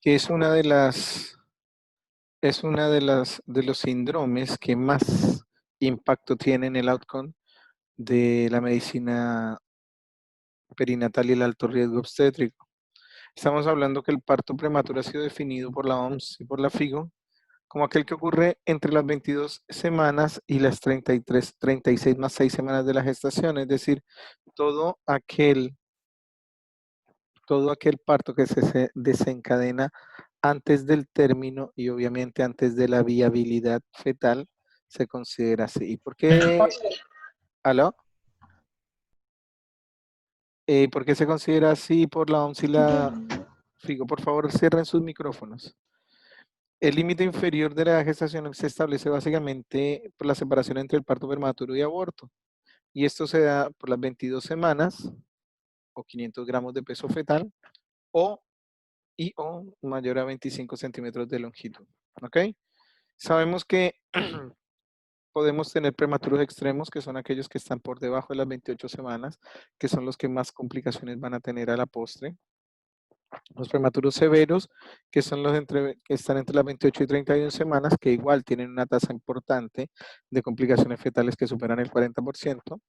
que es una de los síndromes que más impacto tiene en el outcome de la medicina perinatal y el alto riesgo obstétrico. Estamos hablando que el parto prematuro ha sido definido por la OMS y por la FIGO como aquel que ocurre entre las 22 semanas y las 36 más 6 semanas de la gestación, es decir, todo aquel, todo aquel parto que se desencadena antes del término y obviamente antes de la viabilidad fetal se considera así. ¿Y por qué? ¿Aló? ¿Por qué se considera así por la OMS y la FIGO? Por favor, cierren sus micrófonos. El límite inferior de la gestación se establece básicamente por la separación entre el parto prematuro y aborto. Y esto se da por las 22 semanas o 500 gramos de peso fetal o, o mayor a 25 centímetros de longitud. ¿Ok? Sabemos que podemos tener prematuros extremos, que son aquellos que están por debajo de las 28 semanas, que son los que más complicaciones van a tener a la postre. Los prematuros severos, que son que están entre las 28 y 31 semanas, que igual tienen una tasa importante de complicaciones fetales que superan el 40%.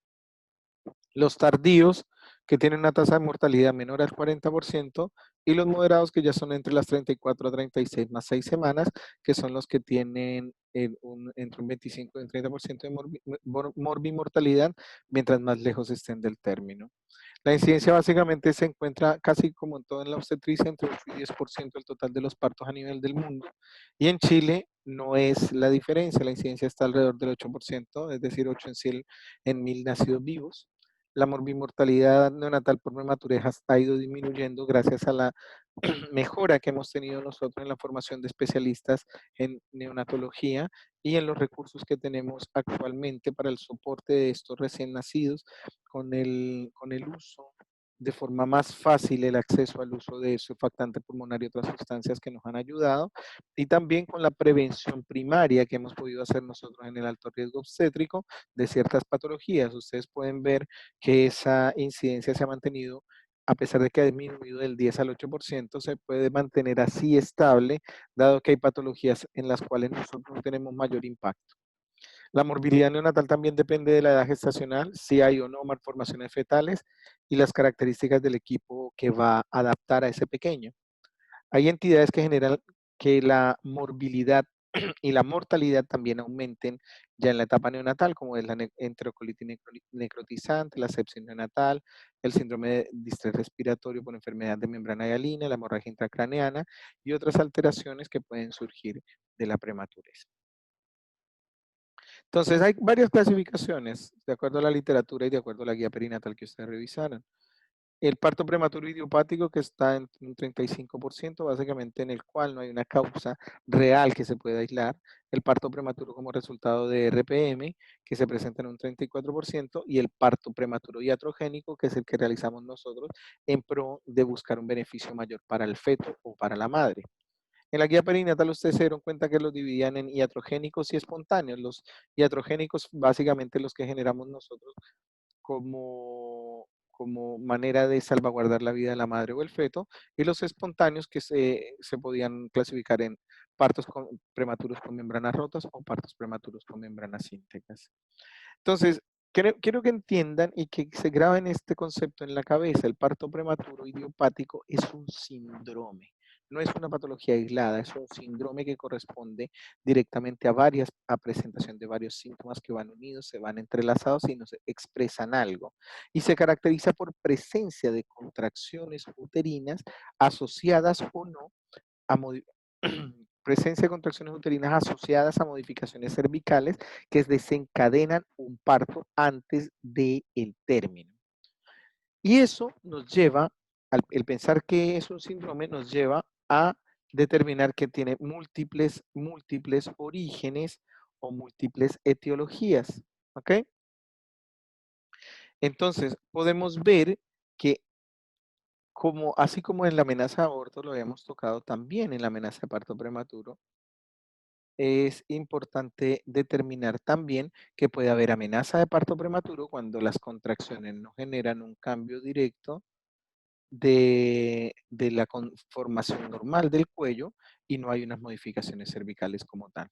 Los tardíos, que tienen una tasa de mortalidad menor al 40%, y los moderados, que ya son entre las 34 a 36 más 6 semanas, que son los que tienen entre un 25 y un 30% de morbimortalidad, mientras más lejos estén del término. La incidencia básicamente se encuentra casi como en todo en la obstetricia, entre 8 y 10% del total de los partos a nivel del mundo. Y en Chile no es la diferencia, la incidencia está alrededor del 8%, es decir, 8 en 100 en 1000 nacidos vivos. La morbimortalidad neonatal por prematurez ha ido disminuyendo gracias a la mejora que hemos tenido nosotros en la formación de especialistas en neonatología y en los recursos que tenemos actualmente para el soporte de estos recién nacidos con el uso de forma más fácil el acceso al uso de surfactante pulmonar y otras sustancias que nos han ayudado, y también con la prevención primaria que hemos podido hacer nosotros en el alto riesgo obstétrico de ciertas patologías. Ustedes pueden ver que esa incidencia se ha mantenido, a pesar de que ha disminuido del 10 al 8%, se puede mantener así estable, dado que hay patologías en las cuales nosotros no tenemos mayor impacto. La morbilidad neonatal también depende de la edad gestacional, si hay o no malformaciones fetales y las características del equipo que va a adaptar a ese pequeño. Hay entidades que generan que la morbilidad y la mortalidad también aumenten ya en la etapa neonatal, como es la enterocolitis necrotizante, la sepsis neonatal, el síndrome de distrés respiratorio por enfermedad de membrana hialina, la hemorragia intracraneana y otras alteraciones que pueden surgir de la prematurez. Entonces, hay varias clasificaciones, de acuerdo a la literatura y de acuerdo a la guía perinatal que ustedes revisaron. El parto prematuro idiopático, que está en un 35%, básicamente en el cual no hay una causa real que se pueda aislar. El parto prematuro como resultado de RPM, que se presenta en un 34%, y el parto prematuro iatrogénico, que es el que realizamos nosotros en pro de buscar un beneficio mayor para el feto o para la madre. En la guía perinatal ustedes se dieron cuenta que los dividían en iatrogénicos y espontáneos. Los iatrogénicos, básicamente los que generamos nosotros como manera de salvaguardar la vida de la madre o el feto, y los espontáneos, que se podían clasificar en prematuros con membranas rotas o partos prematuros con membranas íntegras. Entonces, quiero que entiendan y que se graben este concepto en la cabeza. El parto prematuro idiopático es un síndrome, no es una patología aislada, es un síndrome que corresponde directamente a presentación de varios síntomas que van unidos, se van entrelazados y nos expresan algo. Y se caracteriza por presencia de contracciones uterinas asociadas o no a presencia de contracciones uterinas asociadas a modificaciones cervicales que desencadenan un parto antes del término. Y eso nos lleva, el pensar que es un síndrome, nos lleva a determinar que tiene múltiples orígenes o múltiples etiologías. ¿Ok? Entonces, podemos ver que así como en la amenaza de aborto lo habíamos tocado, también en la amenaza de parto prematuro, es importante determinar también que puede haber amenaza de parto prematuro cuando las contracciones no generan un cambio directo de la conformación normal del cuello y no hay unas modificaciones cervicales como tal.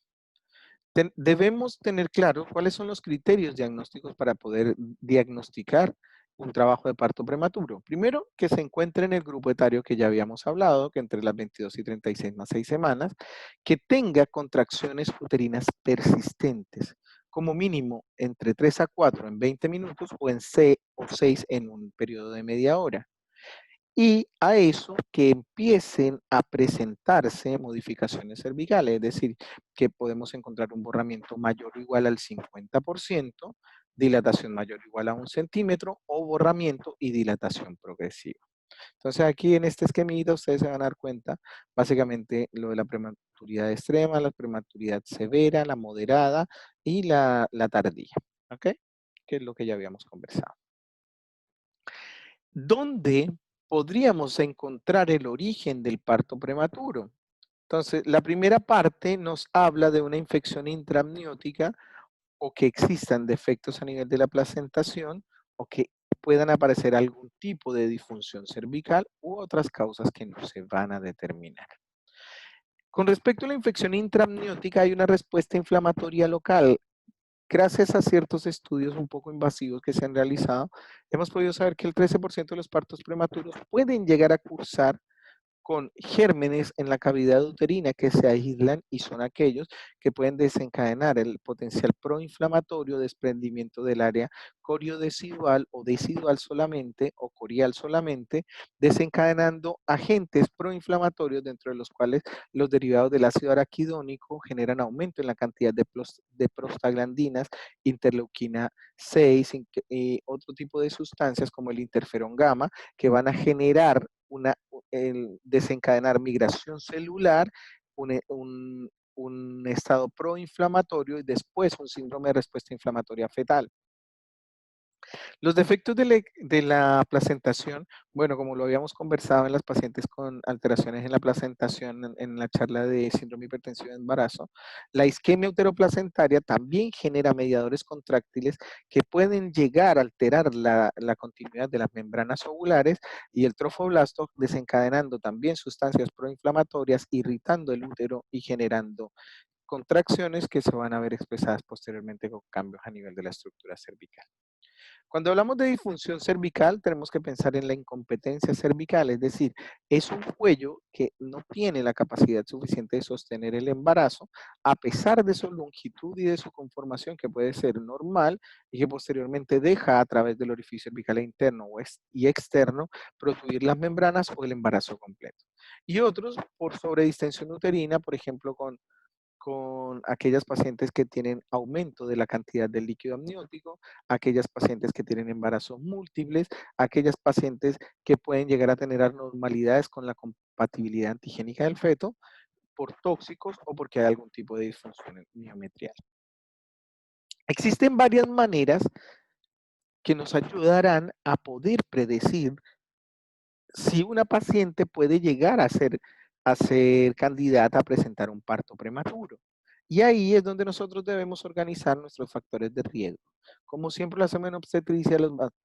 Debemos tener claro cuáles son los criterios diagnósticos para poder diagnosticar un trabajo de parto prematuro. Primero, que se encuentre en el grupo etario que ya habíamos hablado, que entre las 22 y 36 más 6 semanas, que tenga contracciones uterinas persistentes, como mínimo entre 3 a 4 en 20 minutos o en 6 en un periodo de media hora. Y a eso que empiecen a presentarse modificaciones cervicales, es decir, que podemos encontrar un borramiento mayor o igual al 50%, dilatación mayor o igual a 1 centímetro o borramiento y dilatación progresiva. Entonces aquí en este esquemita ustedes se van a dar cuenta básicamente lo de la prematuridad extrema, la prematuridad severa, la moderada y la tardía, ¿ok? Que es lo que ya habíamos conversado. ¿Dónde podríamos encontrar el origen del parto prematuro? Entonces, la primera parte nos habla de una infección intraamniótica o que existan defectos a nivel de la placentación o que puedan aparecer algún tipo de disfunción cervical u otras causas que no se van a determinar. Con respecto a la infección intraamniótica, hay una respuesta inflamatoria local. Gracias a ciertos estudios un poco invasivos que se han realizado, hemos podido saber que el 13% de los partos prematuros pueden llegar a cursar con gérmenes en la cavidad uterina que se aíslan y son aquellos que pueden desencadenar el potencial proinflamatorio, desprendimiento del área coriodecidual o decidual solamente o corial solamente, desencadenando agentes proinflamatorios dentro de los cuales los derivados del ácido araquidónico generan aumento en la cantidad de prostaglandinas, interleuquina 6 y otro tipo de sustancias como el interferón gamma que van a generar el desencadenar migración celular, un estado proinflamatorio y después un síndrome de respuesta inflamatoria fetal. Los defectos de la placentación, bueno, como lo habíamos conversado en las pacientes con alteraciones en la placentación en la charla de síndrome hipertensivo de embarazo, la isquemia uteroplacentaria también genera mediadores contráctiles que pueden llegar a alterar la continuidad de las membranas ovulares y el trofoblasto desencadenando también sustancias proinflamatorias, irritando el útero y generando contracciones que se van a ver expresadas posteriormente con cambios a nivel de la estructura cervical. Cuando hablamos de disfunción cervical, tenemos que pensar en la incompetencia cervical, es decir, es un cuello que no tiene la capacidad suficiente de sostener el embarazo, a pesar de su longitud y de su conformación, que puede ser normal y que posteriormente deja a través del orificio cervical interno y externo producir las membranas o el embarazo completo. Y otros por sobredistensión uterina, por ejemplo, con aquellas pacientes que tienen aumento de la cantidad del líquido amniótico, aquellas pacientes que tienen embarazos múltiples, aquellas pacientes que pueden llegar a tener anormalidades con la compatibilidad antigénica del feto por tóxicos o porque hay algún tipo de disfunción miometrial. Existen varias maneras que nos ayudarán a poder predecir si una paciente puede llegar a ser candidata a presentar un parto prematuro. Y ahí es donde nosotros debemos organizar nuestros factores de riesgo. Como siempre lo hacemos en obstetricia,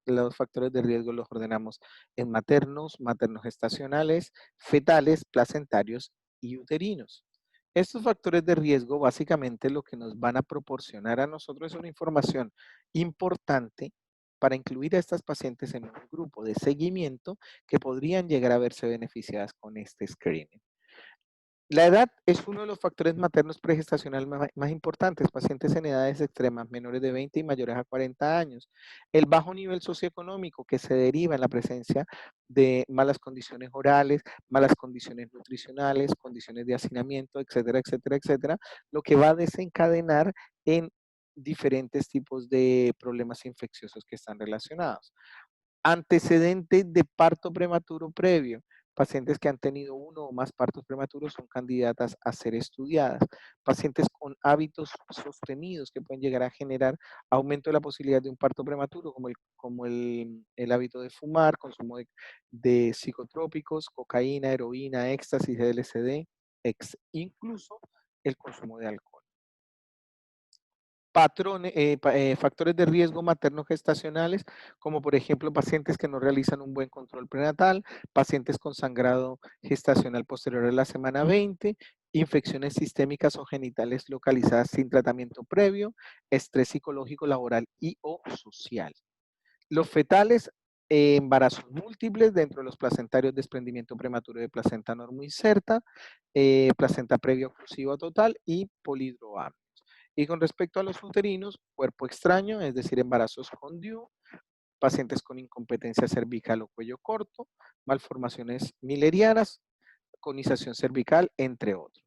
los factores de riesgo los ordenamos en maternos gestacionales, fetales, placentarios y uterinos. Estos factores de riesgo básicamente lo que nos van a proporcionar a nosotros es una información importante para incluir a estas pacientes en un grupo de seguimiento que podrían llegar a verse beneficiadas con este screening. La edad es uno de los factores maternos pregestacionales más importantes, pacientes en edades extremas, menores de 20 y mayores a 40 años. El bajo nivel socioeconómico que se deriva en la presencia de malas condiciones orales, malas condiciones nutricionales, condiciones de hacinamiento, etcétera, etcétera, etcétera, lo que va a desencadenar en diferentes tipos de problemas infecciosos que están relacionados. Antecedentes de parto prematuro previo. Pacientes que han tenido uno o más partos prematuros son candidatas a ser estudiadas. Pacientes con hábitos sostenidos que pueden llegar a generar aumento de la posibilidad de un parto prematuro, como el hábito de fumar, consumo de psicotrópicos, cocaína, heroína, éxtasis, LSD, incluso el consumo de alcohol. Factores de riesgo materno-gestacionales, como por ejemplo pacientes que no realizan un buen control prenatal, pacientes con sangrado gestacional posterior a la semana 20, infecciones sistémicas o genitales localizadas sin tratamiento previo, estrés psicológico, laboral y o social. Los fetales, embarazos múltiples dentro de los placentarios, desprendimiento prematuro de placenta normoinserta, placenta previa oclusiva total y polidroamnios. Y con respecto a los uterinos, cuerpo extraño, es decir, embarazos con DIU, pacientes con incompetencia cervical o cuello corto, malformaciones milerianas, conización cervical, entre otros.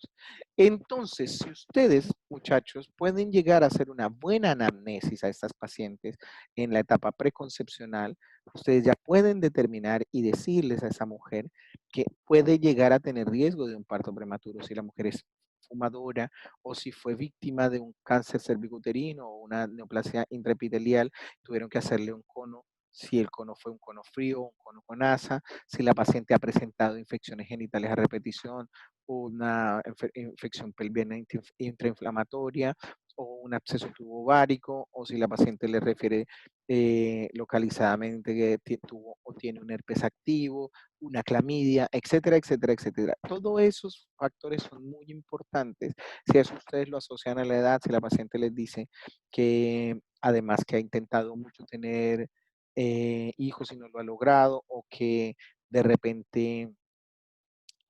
Entonces, si ustedes, muchachos, pueden llegar a hacer una buena anamnesis a estas pacientes en la etapa preconcepcional, ustedes ya pueden determinar y decirles a esa mujer que puede llegar a tener riesgo de un parto prematuro si la mujer es fumadora o si fue víctima de un cáncer cervicuterino o una neoplasia intraepitelial, tuvieron que hacerle un cono, si el cono fue un cono frío, un cono con asa, si la paciente ha presentado infecciones genitales a repetición, una infección pelviana intrainflamatoria o un absceso tubo-ovárico, o si la paciente le refiere localizadamente que tuvo o tiene un herpes activo, una clamidia, etcétera, etcétera, etcétera. Todos esos factores son muy importantes. Si eso ustedes lo asocian a la edad, si la paciente les dice que además que ha intentado mucho tener hijos y no lo ha logrado, o que de repente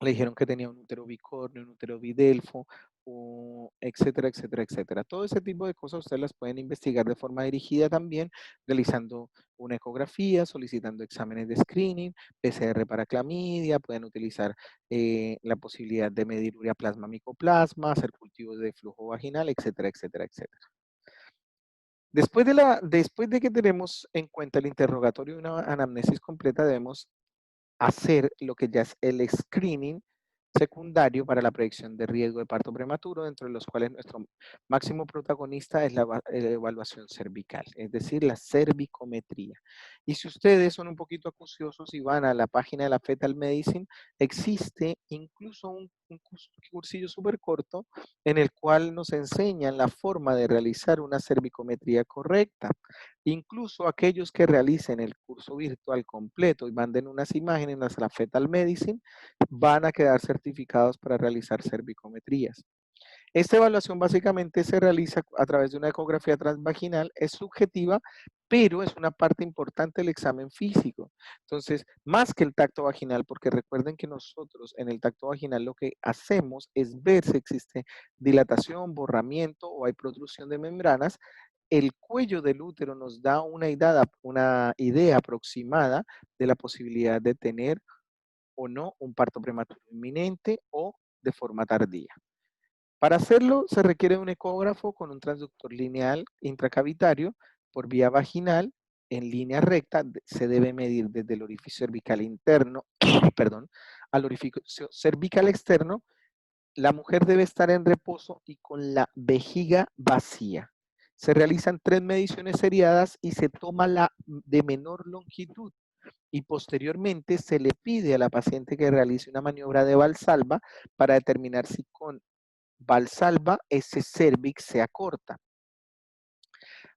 le dijeron que tenía un útero bicornio, un útero bidelfo, o etcétera, etcétera, etcétera. Todo ese tipo de cosas ustedes las pueden investigar de forma dirigida también, realizando una ecografía, solicitando exámenes de screening, PCR para clamidia, pueden utilizar la posibilidad de medir ureaplasma micoplasma, hacer cultivos de flujo vaginal, etcétera, etcétera, etcétera. Después de que tenemos en cuenta el interrogatorio y una anamnesis completa, debemos hacer lo que ya es el screening secundario para la predicción de riesgo de parto prematuro, dentro de los cuales nuestro máximo protagonista es la evaluación cervical, es decir, la cervicometría. Y si ustedes son un poquito acuciosos y van a la página de la Fetal Medicine, existe incluso un cursillo súper corto en el cual nos enseñan la forma de realizar una cervicometría correcta. Incluso aquellos que realicen el curso virtual completo y manden unas imágenes a la Fetal Medicine van a quedar certificados para realizar cervicometrías. Esta evaluación básicamente se realiza a través de una ecografía transvaginal, es subjetiva, pero es una parte importante del examen físico. Entonces, más que el tacto vaginal, porque recuerden que nosotros en el tacto vaginal lo que hacemos es ver si existe dilatación, borramiento o hay protrusión de membranas. El cuello del útero nos da una idea aproximada de la posibilidad de tener o no un parto prematuro inminente o de forma tardía. Para hacerlo se requiere un ecógrafo con un transductor lineal intracavitario por vía vaginal en línea recta. Se debe medir desde el orificio cervical interno, perdón, al orificio cervical externo. La mujer debe estar en reposo y con la vejiga vacía. Se realizan 3 mediciones seriadas y se toma la de menor longitud, y posteriormente se le pide a la paciente que realice una maniobra de Valsalva para determinar si con Valsalva ese cervix se acorta.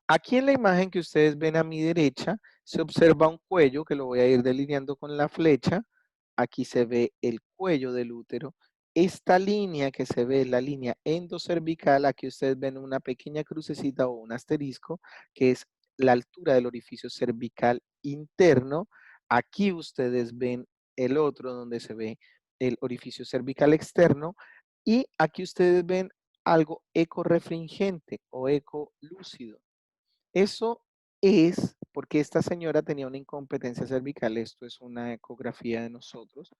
Aquí en la imagen que ustedes ven a mi derecha se observa un cuello que lo voy a ir delineando con la flecha. Aquí se ve el cuello del útero. Esta línea que se ve, la línea endocervical, aquí ustedes ven una pequeña crucecita o un asterisco, que es la altura del orificio cervical interno. Aquí ustedes ven el otro donde se ve el orificio cervical externo. Y aquí ustedes ven algo ecorefringente o ecolúcido. Eso es porque esta señora tenía una incompetencia cervical, esto es una ecografía de nosotros,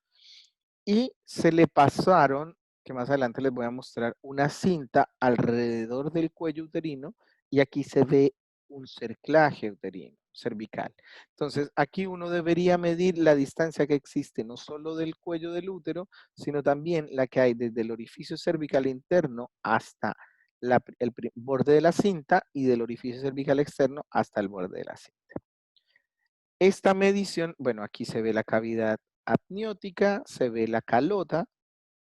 y se le pasaron, que más adelante les voy a mostrar, una cinta alrededor del cuello uterino, y aquí se ve un cerclaje uterino, cervical. Entonces, aquí uno debería medir la distancia que existe, no solo del cuello del útero, sino también la que hay desde el orificio cervical interno hasta el borde de la cinta, y del orificio cervical externo hasta el borde de la cinta. Esta medición, bueno, aquí se ve la cavidad apniótica, se ve la calota,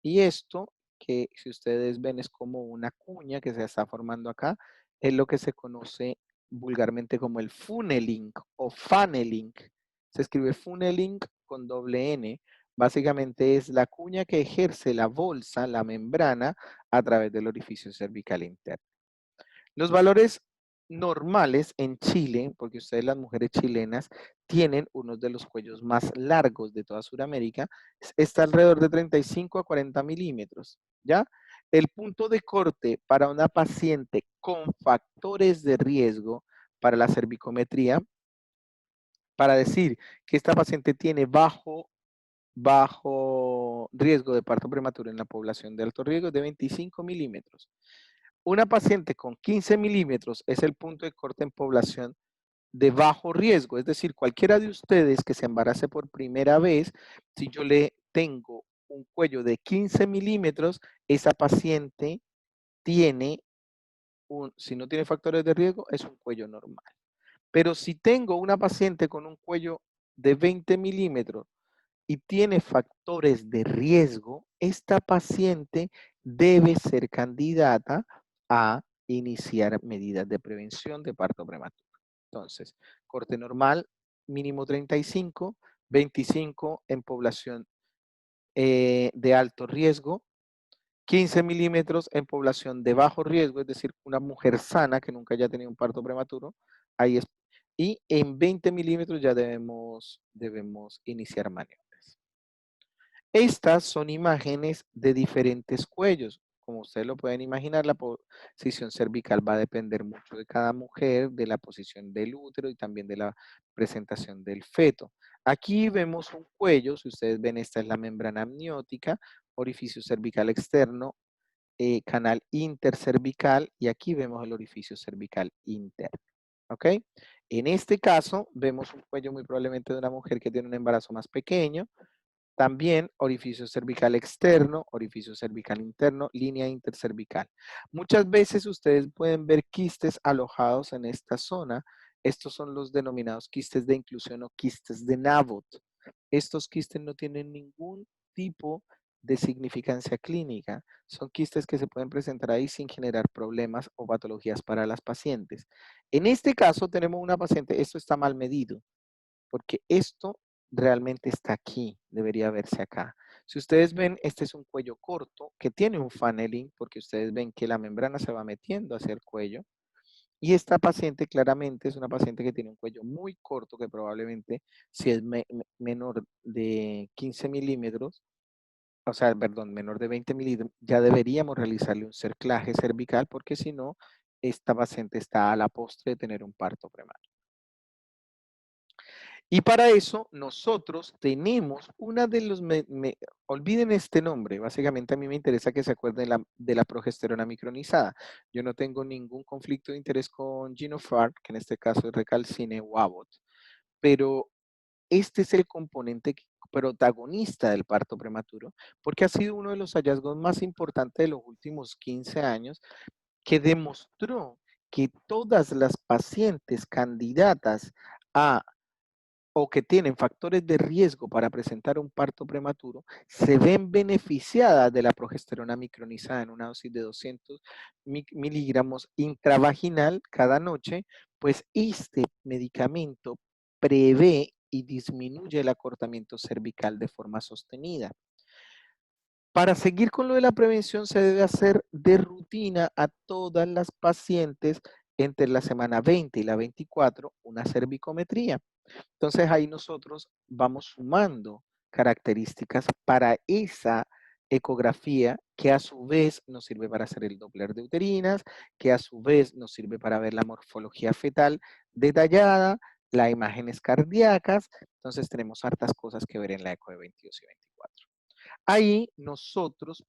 y esto, que si ustedes ven es como una cuña que se está formando acá, es lo que se conoce vulgarmente como el funneling o funneling. Se escribe funneling con doble N. Básicamente es la cuña que ejerce la bolsa, la membrana, a través del orificio cervical interno. Los valores normales en Chile, porque ustedes las mujeres chilenas tienen uno de los cuellos más largos de toda Sudamérica, está alrededor de 35 a 40 milímetros, ¿ya? El punto de corte para una paciente con factores de riesgo para la cervicometría, para decir que esta paciente tiene bajo riesgo de parto prematuro en la población de alto riesgo es de 25 milímetros. Una paciente con 15 milímetros es el punto de corte en población de bajo riesgo, es decir, cualquiera de ustedes que se embarace por primera vez, si yo le tengo un cuello de 15 milímetros, esa paciente tiene si no tiene factores de riesgo, es un cuello normal. Pero si tengo una paciente con un cuello de 20 milímetros y tiene factores de riesgo, esta paciente debe ser candidata a iniciar medidas de prevención de parto prematuro. Entonces, corte normal, mínimo 35, 25 en población de alto riesgo, 15 milímetros en población de bajo riesgo, es decir, una mujer sana que nunca haya tenido un parto prematuro, ahí es, y en 20 milímetros ya debemos iniciar maniobras. Estas son imágenes de diferentes cuellos. Como ustedes lo pueden imaginar, la posición cervical va a depender mucho de cada mujer, de la posición del útero y también de la presentación del feto. Aquí vemos un cuello, si ustedes ven, esta es la membrana amniótica, orificio cervical externo, canal intercervical, y aquí vemos el orificio cervical interno. ¿Ok? En este caso, vemos un cuello muy probablemente de una mujer que tiene un embarazo más pequeño, también orificio cervical externo, orificio cervical interno, línea intercervical. Muchas veces ustedes pueden ver quistes alojados en esta zona. Estos son los denominados quistes de inclusión o quistes de Nabot. Estos quistes no tienen ningún tipo de significancia clínica. Son quistes que se pueden presentar ahí sin generar problemas o patologías para las pacientes. En este caso tenemos una paciente, esto está mal medido, porque esto realmente está aquí, debería verse acá. Si ustedes ven, este es un cuello corto que tiene un funneling, porque ustedes ven que la membrana se va metiendo hacia el cuello. Y esta paciente claramente es una paciente que tiene un cuello muy corto, que probablemente si es menor de 15 milímetros, o sea, perdón, menor de 20 milímetros, ya deberíamos realizarle un cerclaje cervical, porque si no, esta paciente está a la postre de tener un parto prematuro. Y para eso nosotros tenemos una de los, olviden este nombre, básicamente a mí me interesa que se acuerden de la progesterona micronizada. Yo no tengo ningún conflicto de interés con Genofart, que en este caso es Recalcine o Abbott, pero este es el componente protagonista del parto prematuro, porque ha sido uno de los hallazgos más importantes de los últimos 15 años, que demostró que todas las pacientes candidatas a o que tienen factores de riesgo para presentar un parto prematuro, se ven beneficiadas de la progesterona micronizada en una dosis de 200 miligramos intravaginal cada noche, pues este medicamento prevé y disminuye el acortamiento cervical de forma sostenida. Para seguir con lo de la prevención se debe hacer de rutina a todas las pacientes entre la semana 20 y la 24 una cervicometría. Entonces ahí nosotros vamos sumando características para esa ecografía que a su vez nos sirve para hacer el Doppler de uterinas, que a su vez nos sirve para ver la morfología fetal detallada, las imágenes cardíacas. Entonces tenemos hartas cosas que ver en la eco de 22 y 24. Ahí nosotros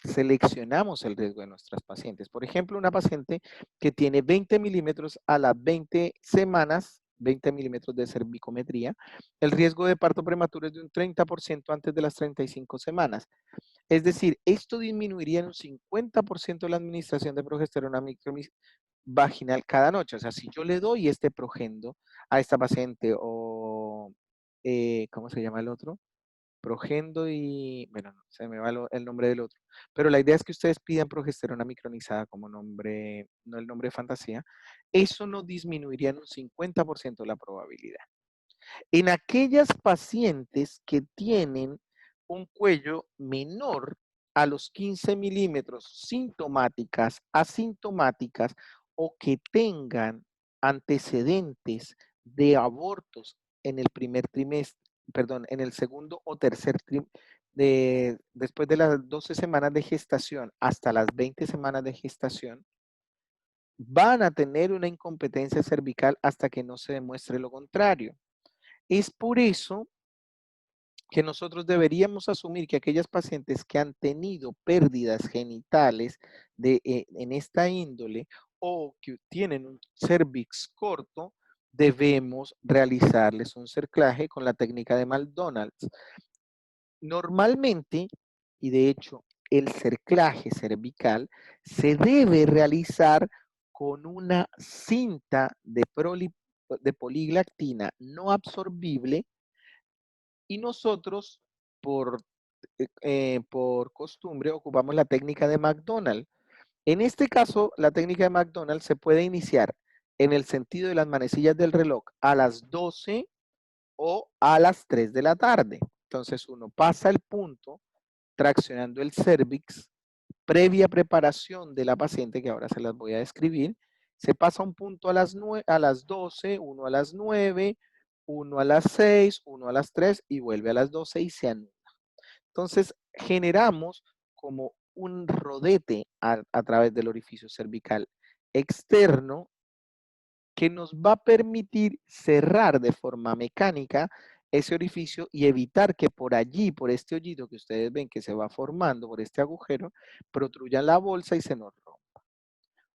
seleccionamos el riesgo de nuestras pacientes. Por ejemplo, una paciente que tiene 20 milímetros a las 20 semanas, 20 milímetros de cervicometría, el riesgo de parto prematuro es de un 30% antes de las 35 semanas. Es decir, esto disminuiría en un 50% la administración de progesterona vaginal cada noche. O sea, si yo le doy este progendo a esta paciente o, ¿cómo se llama el otro? Progendo y, bueno, se me va el nombre del otro. Pero la idea es que ustedes pidan progesterona micronizada como nombre, no el nombre de fantasía. Eso no disminuiría en un 50% la probabilidad. En aquellas pacientes que tienen un cuello menor a los 15 milímetros, sintomáticas, asintomáticas, o que tengan antecedentes de abortos en el primer trimestre, perdón, en el segundo o tercer trimestre, después de las 12 semanas de gestación hasta las 20 semanas de gestación, van a tener una incompetencia cervical hasta que no se demuestre lo contrario. Es por eso que nosotros deberíamos asumir que aquellas pacientes que han tenido pérdidas genitales en esta índole o que tienen un cervix corto, debemos realizarles un cerclaje con la técnica de McDonald's. Normalmente, y de hecho, el cerclaje cervical se debe realizar con una cinta de poliglactina no absorbible y nosotros, por costumbre, ocupamos la técnica de McDonald. En este caso, la técnica de McDonald se puede iniciar en el sentido de las manecillas del reloj a las 12 o a las 3 de la tarde. Entonces, uno pasa el punto traccionando el cervix, previa preparación de la paciente, que ahora se las voy a describir. Se pasa un punto a las 12, uno a las 9, uno a las 6, uno a las 3 y vuelve a las 12 y se anula. Entonces, generamos como un rodete a través del orificio cervical externo que nos va a permitir cerrar de forma mecánica ese orificio y evitar que por allí, por este hoyito que ustedes ven que se va formando, por este agujero, protruya la bolsa y se nos rompa.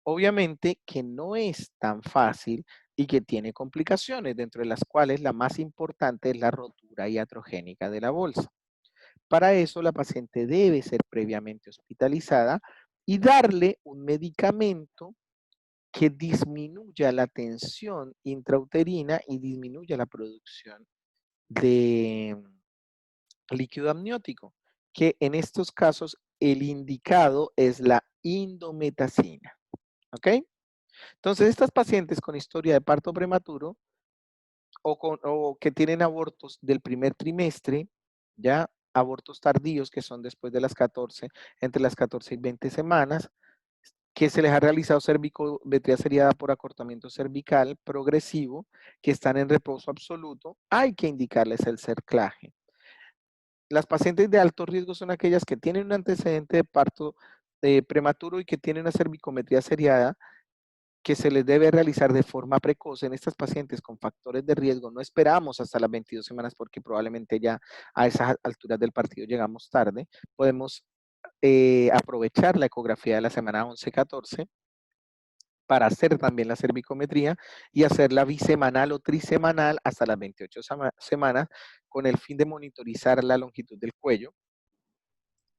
Obviamente que no es tan fácil y que tiene complicaciones, dentro de las cuales la más importante es la rotura iatrogénica de la bolsa. Para eso, la paciente debe ser previamente hospitalizada y darle un medicamento que disminuya la tensión intrauterina y disminuya la producción de líquido amniótico, que en estos casos el indicado es la indometacina. ¿Ok? Entonces, estas pacientes con historia de parto prematuro o que tienen abortos del primer trimestre, ya abortos tardíos que son después de las 14, entre las 14 y 20 semanas, que se les ha realizado cervicometría seriada por acortamiento cervical progresivo, que están en reposo absoluto, hay que indicarles el cerclaje. Las pacientes de alto riesgo son aquellas que tienen un antecedente de parto prematuro y que tienen una cervicometría seriada que se les debe realizar de forma precoz. En estas pacientes con factores de riesgo no esperamos hasta las 22 semanas porque probablemente ya a esas alturas del partido llegamos tarde. Podemos aprovechar la ecografía de la semana 11-14 para hacer también la cervicometría y hacerla bisemanal o trisemanal hasta las 28 semanas con el fin de monitorizar la longitud del cuello.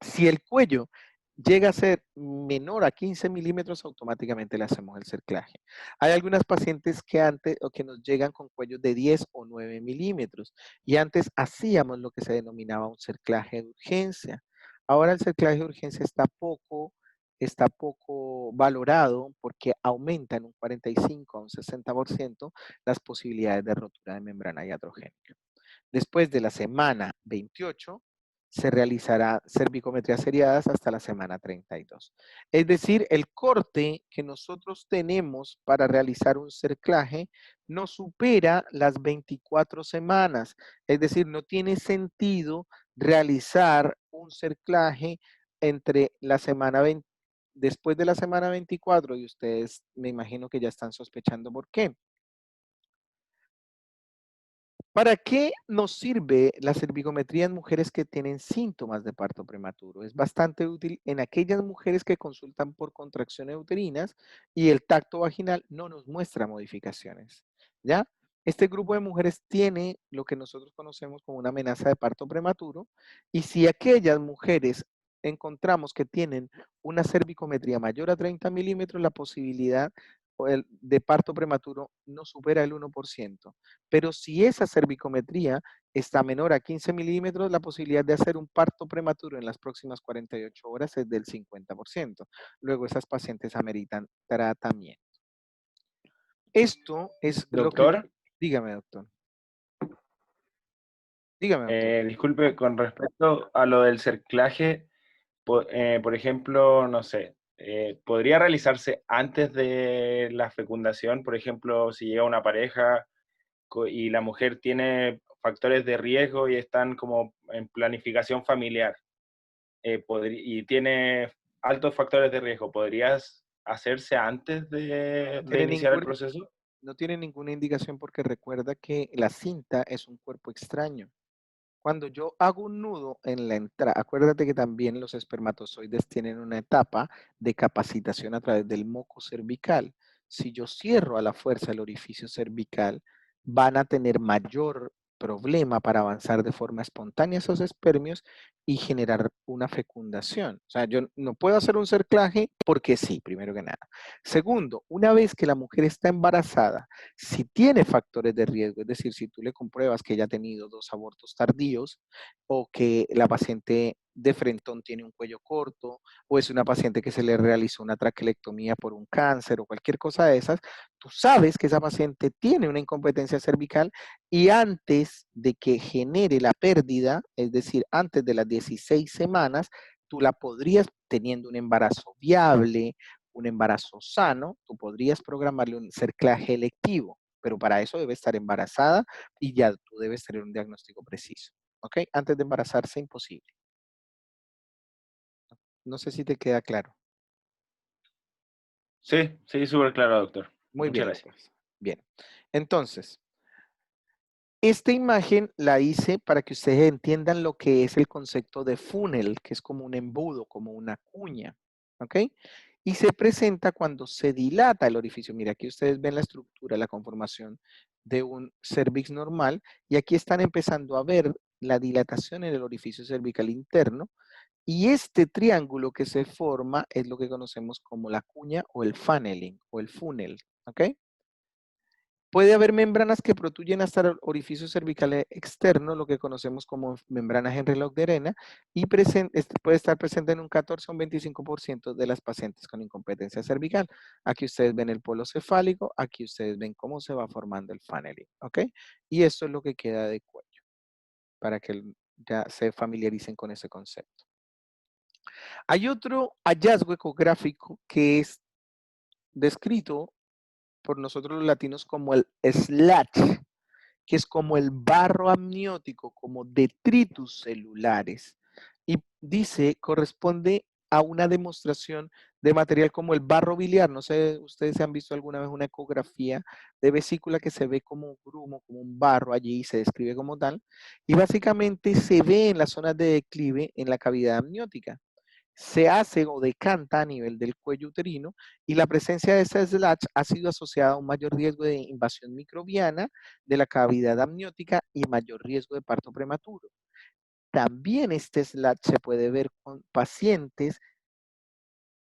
Si el cuello llega a ser menor a 15 milímetros, automáticamente le hacemos el cerclaje. Hay algunas pacientes que antes o que nos llegan con cuellos de 10 o 9 milímetros y antes hacíamos lo que se denominaba un cerclaje de urgencia. Ahora el cerclaje de urgencia está poco valorado porque aumenta en un 45 a un 60% las posibilidades de rotura de membrana iatrogénica. Después de la semana 28, se realizará cervicometrías seriadas hasta la semana 32. Es decir, el corte que nosotros tenemos para realizar un cerclaje no supera las 24 semanas. Es decir, no tiene sentido realizar un cerclaje entre la semana 20, después de la semana 24, y ustedes me imagino que ya están sospechando por qué. ¿Para qué nos sirve la cervicometría en mujeres que tienen síntomas de parto prematuro? Es bastante útil en aquellas mujeres que consultan por contracciones uterinas y el tacto vaginal no nos muestra modificaciones, ¿ya? Este grupo de mujeres tiene lo que nosotros conocemos como una amenaza de parto prematuro y si aquellas mujeres encontramos que tienen una cervicometría mayor a 30 milímetros, la posibilidad de parto prematuro no supera el 1%. Pero si esa cervicometría está menor a 15 milímetros, la posibilidad de hacer un parto prematuro en las próximas 48 horas es del 50%. Luego esas pacientes ameritan tratamiento. Esto es lo que... Doctor, Dígame, doctor. Dígame, doctor. disculpe, con respecto a lo del cerclaje, por ejemplo, no sé, ¿podría realizarse antes de la fecundación? Por ejemplo, si llega una pareja y la mujer tiene factores de riesgo y están como en planificación familiar, y tiene altos factores de riesgo, ¿podrías hacerse antes No de tiene iniciar el ninguna, proceso? no tiene ninguna indicación porque recuerda que la cinta es un cuerpo extraño. Cuando yo hago un nudo en la entrada, acuérdate que también los espermatozoides tienen una etapa de capacitación a través del moco cervical. Si yo cierro a la fuerza el orificio cervical, van a tener mayor problema para avanzar de forma espontánea esos espermios y generar una fecundación. O sea, yo no puedo hacer un cerclaje porque sí, primero que nada. Segundo, una vez que la mujer está embarazada, si tiene factores de riesgo, es decir, si tú le compruebas que ella ha tenido 2 abortos tardíos o que la paciente de frentón tiene un cuello corto o es una paciente que se le realizó una traquelectomía por un cáncer o cualquier cosa de esas, tú sabes que esa paciente tiene una incompetencia cervical y antes de que genere la pérdida, es decir, antes de las 16 semanas, tú la podrías, teniendo un embarazo viable, un embarazo sano, tú podrías programarle un cerclaje electivo, pero para eso debe estar embarazada y ya tú debes tener un diagnóstico preciso. ¿Ok? Antes de embarazarse, imposible. No sé si te queda claro. Sí, sí, súper claro, doctor. Muy Muchas bien, gracias. Lucas. Bien. Entonces, esta imagen la hice para que ustedes entiendan lo que es el concepto de funnel, que es como un embudo, como una cuña. ¿Ok? Y se presenta cuando se dilata el orificio. Mira, aquí ustedes ven la estructura, la conformación de un cervix normal y aquí están empezando a ver la dilatación en el orificio cervical interno y este triángulo que se forma es lo que conocemos como la cuña o el funneling o el funnel. ¿Ok? Puede haber membranas que protruyen hasta el orificio cervical externo, lo que conocemos como membranas en reloj de arena, y puede estar presente en un 14 o un 25% de las pacientes con incompetencia cervical. Aquí ustedes ven el polo cefálico, aquí ustedes ven cómo se va formando el funneling, ¿ok? Y esto es lo que queda de cuello, para que ya se familiaricen con ese concepto. Hay otro hallazgo ecográfico que es descrito por nosotros los latinos como el SLATch, que es como el barro amniótico, como detritus celulares. Y dice, corresponde a una demostración de material como el barro biliar. No sé, ustedes han visto alguna vez una ecografía de vesícula que se ve como un grumo, como un barro allí y se describe como tal. Y básicamente se ve en las zonas de declive en la cavidad amniótica. Se hace o decanta a nivel del cuello uterino y la presencia de esa SLATch ha sido asociada a un mayor riesgo de invasión microbiana de la cavidad amniótica y mayor riesgo de parto prematuro. También este SLATch se puede ver con pacientes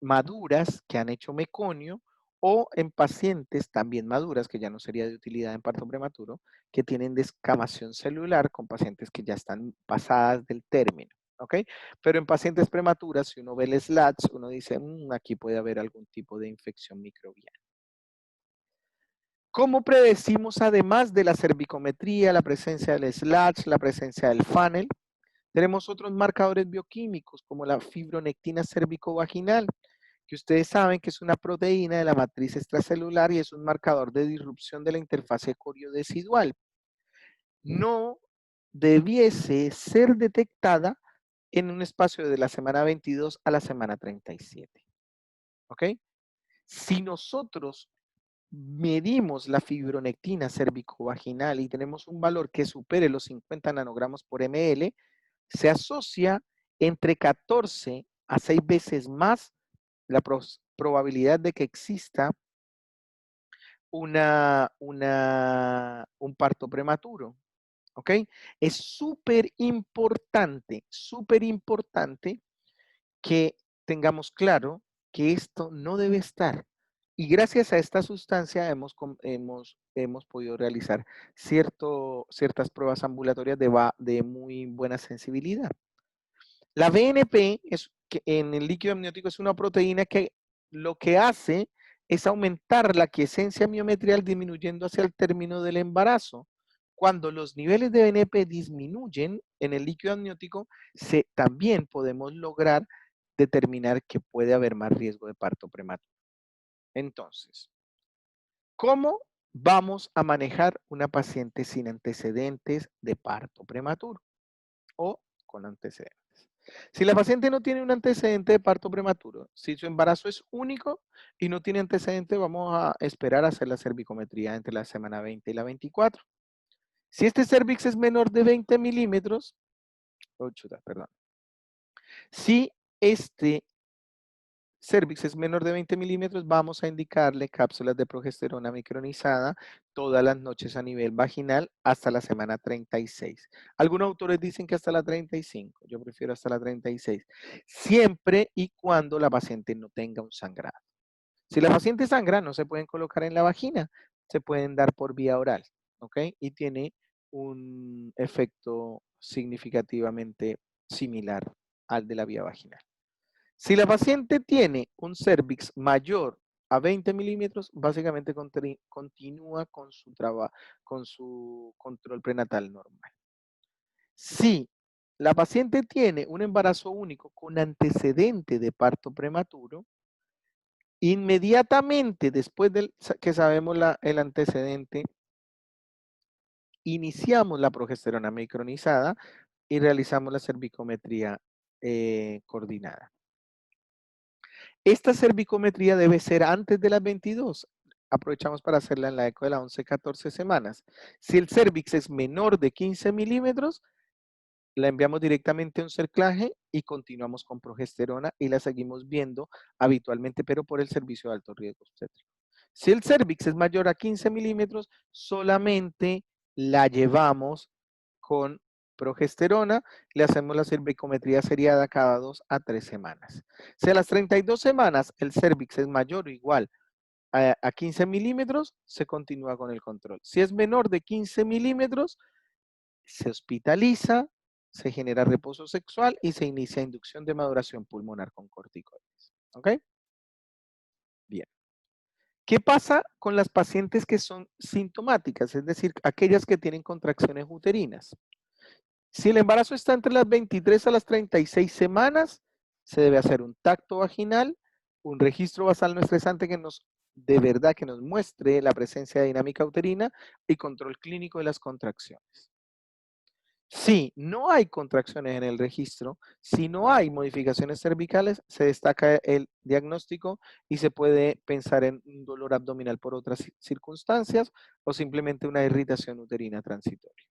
maduras que han hecho meconio o en pacientes también maduras, que ya no sería de utilidad en parto prematuro, que tienen descamación celular con pacientes que ya están pasadas del término. ¿Ok? Pero en pacientes prematuras, si uno ve el SLATch, uno dice, aquí puede haber algún tipo de infección microbiana. ¿Cómo predecimos, además de la cervicometría, la presencia del SLATch, la presencia del funnel? Tenemos otros marcadores bioquímicos, como la fibronectina cervicovaginal, que ustedes saben que es una proteína de la matriz extracelular y es un marcador de disrupción de la interfase coriodecidual. No debiese ser detectada en un espacio de la semana 22 a la semana 37. ¿Ok? Si nosotros medimos la fibronectina cervicovaginal y tenemos un valor que supere los 50 nanogramos por ml, se asocia entre 14 a 6 veces más la probabilidad de que exista un parto prematuro. ¿Ok? Es súper importante que tengamos claro que esto no debe estar Y gracias a esta sustancia hemos podido realizar ciertas pruebas ambulatorias de muy buena sensibilidad. La BNP en el líquido amniótico es una proteína que lo que hace es aumentar la quiescencia miometrial disminuyendo hacia el término del embarazo. Cuando los niveles de BNP disminuyen en el líquido amniótico, también podemos lograr determinar que puede haber más riesgo de parto prematuro. Entonces, ¿cómo vamos a manejar una paciente sin antecedentes de parto prematuro o con antecedentes? Si la paciente no tiene un antecedente de parto prematuro, si su embarazo es único y no tiene antecedente, vamos a esperar a hacer la cervicometría entre la semana 20 y la 24. Si este cervix es menor de 20 milímetros, si este cervix es menor de 20 milímetros, vamos a indicarle cápsulas de progesterona micronizada todas las noches a nivel vaginal hasta la semana 36. Algunos autores dicen que hasta la 35, yo prefiero hasta la 36, siempre y cuando la paciente no tenga un sangrado. Si la paciente sangra, no se pueden colocar en la vagina, se pueden dar por vía oral, ¿ok? Y tiene un efecto significativamente similar al de la vía vaginal. Si la paciente tiene un cervix mayor a 20 milímetros, básicamente continúa con su control prenatal normal. Si la paciente tiene un embarazo único con antecedente de parto prematuro, inmediatamente después de que sabemos el antecedente, iniciamos la progesterona micronizada y realizamos la cervicometría coordinada. Esta cervicometría debe ser antes de las 22. Aprovechamos para hacerla en la eco de las 11-14 semanas. Si el cervix es menor de 15 milímetros, la enviamos directamente a un cerclaje y continuamos con progesterona y la seguimos viendo habitualmente, pero por el servicio de alto riesgo obstétrico. Si el cervix es mayor a 15 milímetros, solamente la llevamos con progesterona, le hacemos la cervicometría seriada cada 2 a 3 semanas. Si a las 32 semanas el cervix es mayor o igual a 15 milímetros, se continúa con el control. Si es menor de 15 milímetros, se hospitaliza, se genera reposo sexual y se inicia inducción de maduración pulmonar con corticoides. ¿Ok? Bien. ¿Qué pasa con las pacientes que son sintomáticas? Es decir, aquellas que tienen contracciones uterinas. Si el embarazo está entre las 23 a las 36 semanas, se debe hacer un tacto vaginal, un registro basal no estresante que de verdad que nos muestre la presencia de dinámica uterina y control clínico de las contracciones. Si no hay contracciones en el registro, si no hay modificaciones cervicales, se destaca el diagnóstico y se puede pensar en un dolor abdominal por otras circunstancias o simplemente una irritación uterina transitoria.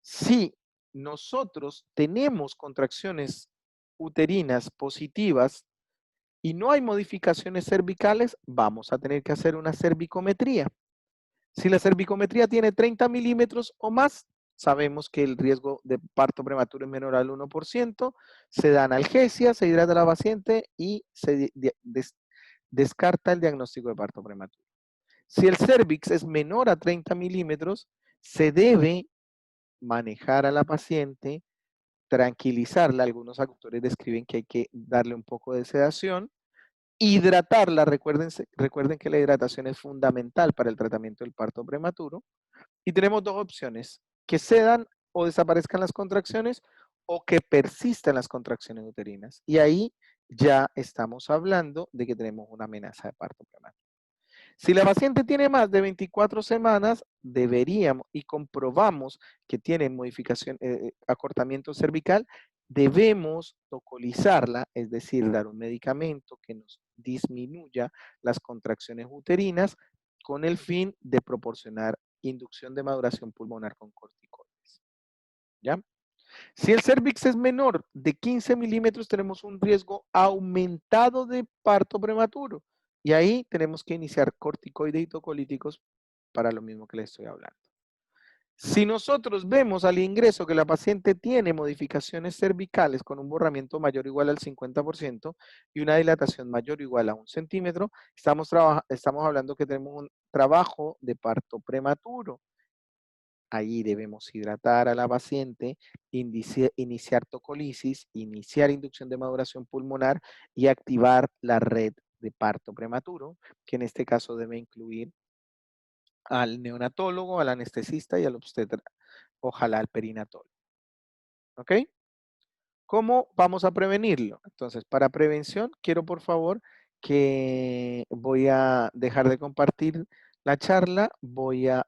Si nosotros tenemos contracciones uterinas positivas y no hay modificaciones cervicales, vamos a tener que hacer una cervicometría. Si la cervicometría tiene 30 milímetros o más, sabemos que el riesgo de parto prematuro es menor al 1%, se da analgesia, se hidrata a la paciente y se descarta el diagnóstico de parto prematuro. Si el cervix es menor a 30 milímetros, se debe manejar a la paciente, tranquilizarla. Algunos autores describen que hay que darle un poco de sedación, hidratarla. Recuerden que la hidratación es fundamental para el tratamiento del parto prematuro. Y tenemos dos opciones, que cedan o desaparezcan las contracciones o que persistan las contracciones uterinas. Y ahí ya estamos hablando de que tenemos una amenaza de parto prematuro. Si la paciente tiene más de 24 semanas, deberíamos, y comprobamos que tiene modificación, acortamiento cervical, debemos tocolizarla, es decir, dar un medicamento que nos disminuya las contracciones uterinas con el fin de proporcionar inducción de maduración pulmonar con corticoides. ¿Ya? Si el cervix es menor de 15 milímetros, tenemos un riesgo aumentado de parto prematuro. Y ahí tenemos que iniciar corticoides y tocolíticos para lo mismo que les estoy hablando. Si nosotros vemos al ingreso que la paciente tiene modificaciones cervicales con un borramiento mayor o igual al 50% y una dilatación mayor o igual a 1 centímetro, estamos hablando que tenemos un trabajo de parto prematuro. Ahí debemos hidratar a la paciente, iniciar tocolisis, iniciar inducción de maduración pulmonar y activar la red de parto prematuro, que en este caso debe incluir al neonatólogo, al anestesista y al obstetra, ojalá al perinatólogo. ¿Ok? ¿Cómo vamos a prevenirlo? Entonces, para prevención, quiero por favor que voy a dejar de compartir la charla, voy a